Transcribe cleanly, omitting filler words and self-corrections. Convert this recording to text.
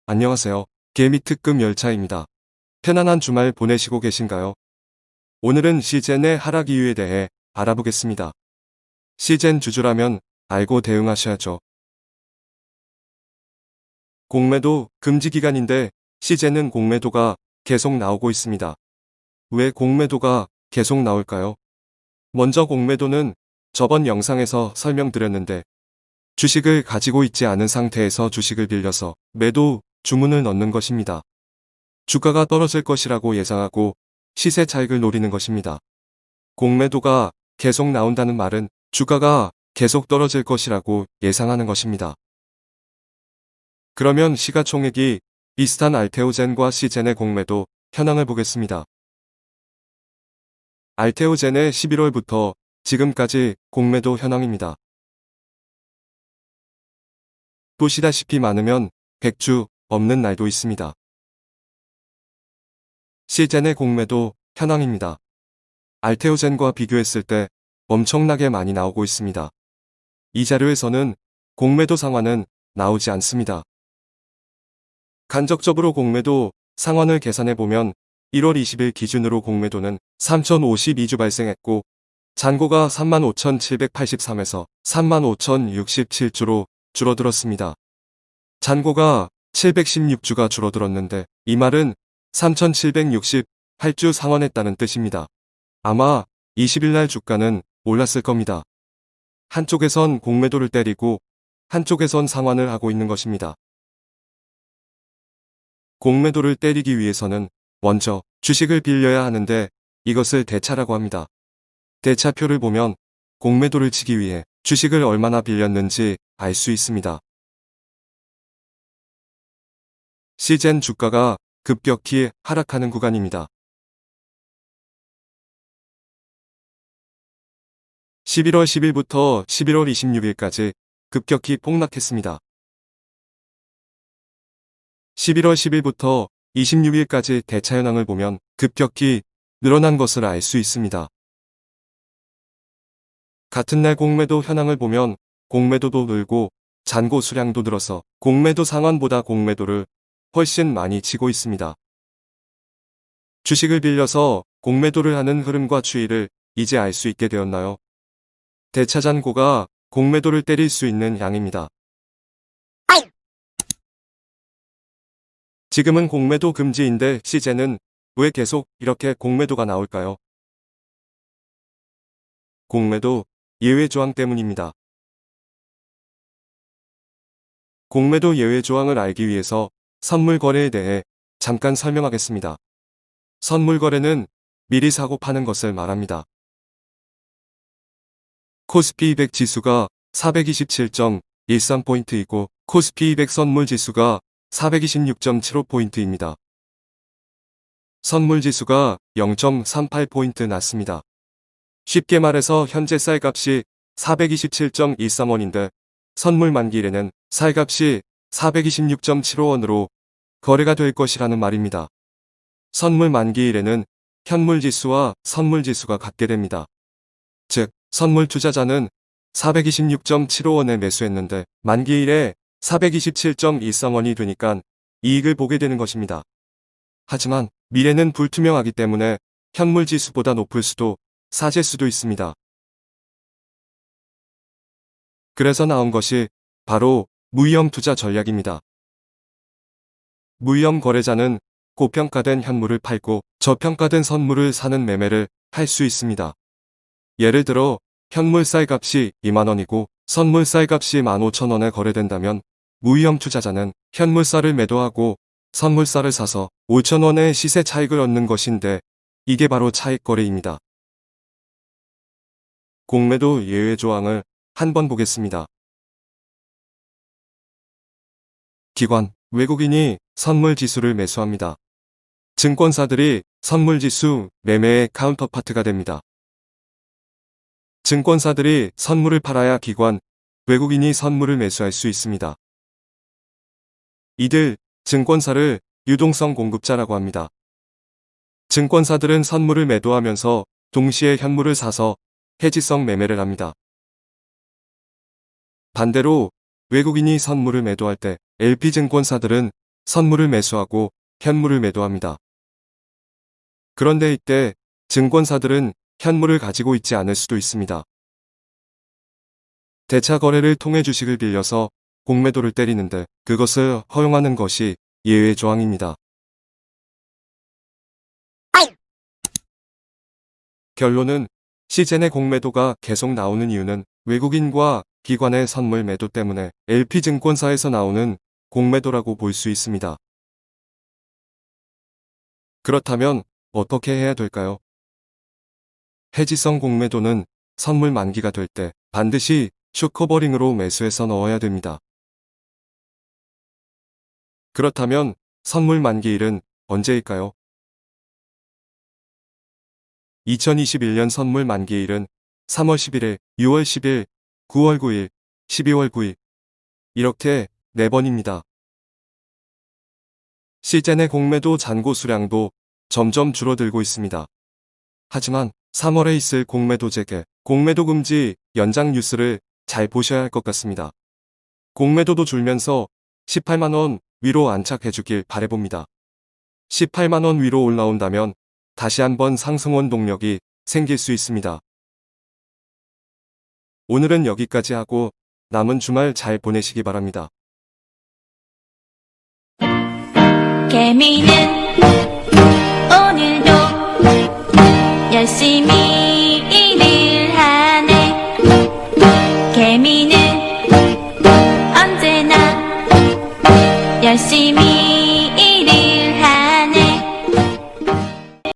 안녕하세요. 개미 특급 열차입니다. 편안한 주말 보내시고 계신가요? 오늘은 시젠의 하락 이유에 대해 알아보겠습니다. 시젠 주주라면 알고 대응하셔야죠. 공매도 금지 기간인데 시젠은 공매도가 계속 나오고 있습니다. 왜 공매도가 계속 나올까요? 먼저 공매도는 저번 영상에서 설명드렸는데 주식을 가지고 있지 않은 상태에서 주식을 빌려서 매도 주문을 넣는 것입니다. 주가가 떨어질 것이라고 예상하고 시세 차익을 노리는 것입니다. 공매도가 계속 나온다는 말은 주가가 계속 떨어질 것이라고 예상하는 것입니다. 그러면 시가총액이 비슷한 알테오젠과 시젠의 공매도 현황을 보겠습니다. 알테오젠의 11월부터 지금까지 공매도 현황입니다. 보시다시피 많으면 100주 없는 날도 있습니다. 시젠의 공매도 현황입니다. 알테오젠과 비교했을 때 엄청나게 많이 나오고 있습니다. 이 자료에서는 공매도 상환은 나오지 않습니다. 간접적으로 공매도 상환을 계산해보면 1월 20일 기준으로 공매도는 3052주 발생했고 잔고가 35,783에서 35,067주로 줄어들었습니다. 잔고가 716주가 줄어들었는데 이 말은 3,768주 상환했다는 뜻입니다. 아마 20일날 주가는 올랐을 겁니다. 한쪽에선 공매도를 때리고 한쪽에선 상환을 하고 있는 것입니다. 공매도를 때리기 위해서는 먼저 주식을 빌려야 하는데 이것을 대차라고 합니다. 대차표를 보면 공매도를 치기 위해 주식을 얼마나 빌렸는지 알 수 있습니다. 시젠 주가가 급격히 하락하는 구간입니다. 11월 10일부터 11월 26일까지 급격히 폭락했습니다. 11월 10일부터 26일까지 대차 현황을 보면 급격히 늘어난 것을 알 수 있습니다. 같은 날 공매도 현황을 보면 공매도도 늘고 잔고 수량도 늘어서 공매도 상환보다 공매도를 훨씬 많이 치고 있습니다. 주식을 빌려서 공매도를 하는 흐름과 추이를 이제 알 수 있게 되었나요? 대차 잔고가 공매도를 때릴 수 있는 양입니다. 지금은 공매도 금지인데 시젠은 왜 계속 이렇게 공매도가 나올까요? 공매도 예외 조항 때문입니다. 공매도 예외 조항을 알기 위해서 선물 거래에 대해 잠깐 설명하겠습니다. 선물 거래는 미리 사고 파는 것을 말합니다. 코스피 200 지수가 427.13포인트이고 코스피 200 선물 지수가 426.75포인트입니다. 선물 지수가 0.38포인트 낮습니다. 쉽게 말해서 현재 쌀값이 427.13원인데 선물 만기일에는 쌀값이 426.75원으로 거래가 될 것이라는 말입니다. 선물 만기일에는 현물 지수와 선물 지수가 같게 됩니다. 즉, 선물 투자자는 426.75원에 매수했는데 만기일에 427.13원이 되니까 이익을 보게 되는 것입니다. 하지만 미래는 불투명하기 때문에 현물 지수보다 높을 수도 사질 수도 있습니다. 그래서 나온 것이 바로 무위험 투자 전략입니다. 무위험 거래자는 고평가된 현물을 팔고 저평가된 선물을 사는 매매를 할 수 있습니다. 예를 들어 현물 쌀값이 2만원이고 선물 쌀값이 15,000원에 거래된다면 무위험 투자자는 현물 쌀을 매도하고 선물 쌀을 사서 5,000원의 시세 차익을 얻는 것인데 이게 바로 차익 거래입니다. 공매도 예외 조항을 한번 보겠습니다. 기관, 외국인이 선물 지수를 매수합니다. 증권사들이 선물 지수 매매의 카운터파트가 됩니다. 증권사들이 선물을 팔아야 기관, 외국인이 선물을 매수할 수 있습니다. 이들 증권사를 유동성 공급자라고 합니다. 증권사들은 선물을 매도하면서 동시에 현물을 사서 해지성 매매를 합니다. 반대로 외국인이 선물을 매도할 때 LP증권사들은 선물을 매수하고 현물을 매도합니다. 그런데 이때 증권사들은 현물을 가지고 있지 않을 수도 있습니다. 대차 거래를 통해 주식을 빌려서 공매도를 때리는데 그것을 허용하는 것이 예외 조항입니다. 결론은 시젠의 공매도가 계속 나오는 이유는 외국인과 기관의 선물 매도 때문에 LP증권사에서 나오는 공매도라고 볼 수 있습니다. 그렇다면 어떻게 해야 될까요? 해지성 공매도는 선물 만기가 될 때 반드시 숏커버링으로 매수해서 넣어야 됩니다. 그렇다면 선물 만기일은 언제일까요? 2021년 선물 만기일은 3월 11일, 6월 10일, 9월 9일, 12월 9일 이렇게 4번입니다. 시젠의 공매도 잔고 수량도 점점 줄어들고 있습니다. 하지만 3월에 있을 공매도 재개, 공매도 금지 연장 뉴스를 잘 보셔야 할 것 같습니다. 공매도도 줄면서 18만원 위로 안착해주길 바라봅니다. 18만원 위로 올라온다면 다시 한번 상승원 동력이 생길 수 있습니다. 오늘은 여기까지 하고 남은 주말 잘 보내시기 바랍니다. 개미는 오늘도 열심히 일을 하네. 개미는 언제나 열심히